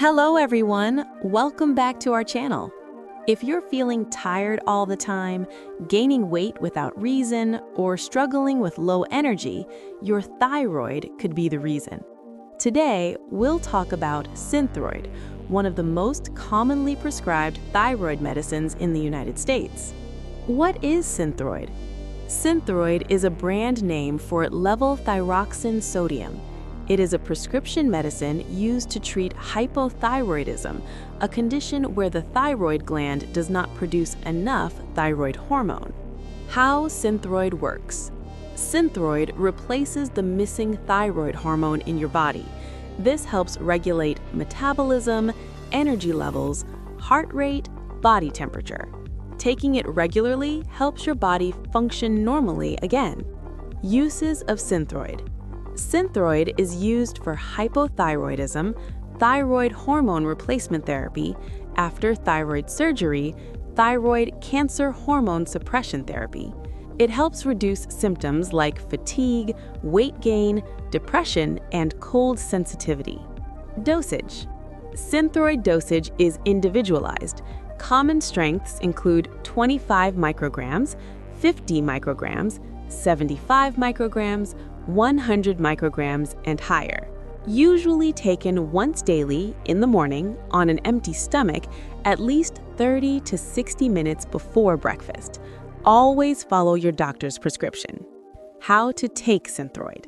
Hello everyone, welcome back to our channel. If you're feeling tired all the time, gaining weight without reason, or struggling with low energy, your thyroid could be the reason. Today, we'll talk about Synthroid, one of the most commonly prescribed thyroid medicines in the United States. What is Synthroid? Synthroid is a brand name for levothyroxine sodium. It is a prescription medicine used to treat hypothyroidism, a condition where the thyroid gland does not produce enough thyroid hormone. How Synthroid works. Synthroid replaces the missing thyroid hormone in your body. This helps regulate metabolism, energy levels, heart rate, body temperature. Taking it regularly helps your body function normally again. Uses of Synthroid. Synthroid is used for hypothyroidism, thyroid hormone replacement therapy, after thyroid surgery, thyroid cancer hormone suppression therapy. It helps reduce symptoms like fatigue, weight gain, depression, and cold sensitivity. Dosage. Synthroid dosage is individualized. Common strengths include 25 micrograms, 50 micrograms, 75 micrograms, 100 micrograms, and higher. Usually taken once daily in the morning on an empty stomach at least 30 to 60 minutes before breakfast. Always follow your doctor's prescription. How to take Synthroid.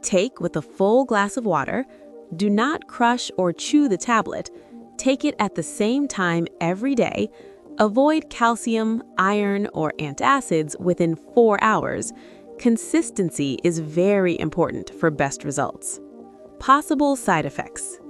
Take with a full glass of water. Do not crush or chew the tablet. Take it at the same time every day. Avoid calcium, iron, or antacids within 4 hours. Consistency is very important for best results. Possible side effects.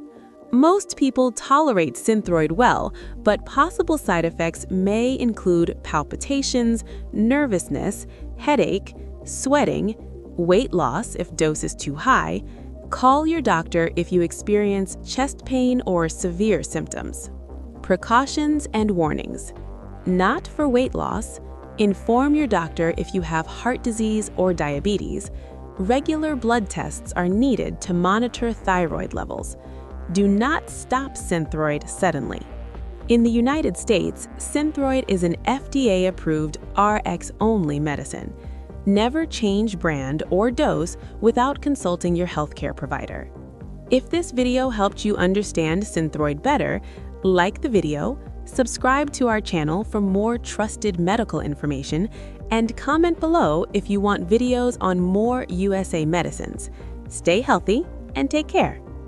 Most people tolerate Synthroid well, but possible side effects may include palpitations, nervousness, headache, sweating, weight loss if dose is too high. Call your doctor if you experience chest pain or severe symptoms. Precautions and warnings. Not for weight loss. Inform your doctor if you have heart disease or diabetes. Regular blood tests are needed to monitor thyroid levels. Do not stop Synthroid suddenly. In the United States, Synthroid is an FDA-approved RX-only medicine. Never change brand or dose without consulting your healthcare provider. If this video helped you understand Synthroid better, like the video, subscribe to our channel for more trusted medical information, and comment below if you want videos on more USA medicines. Stay healthy and take care.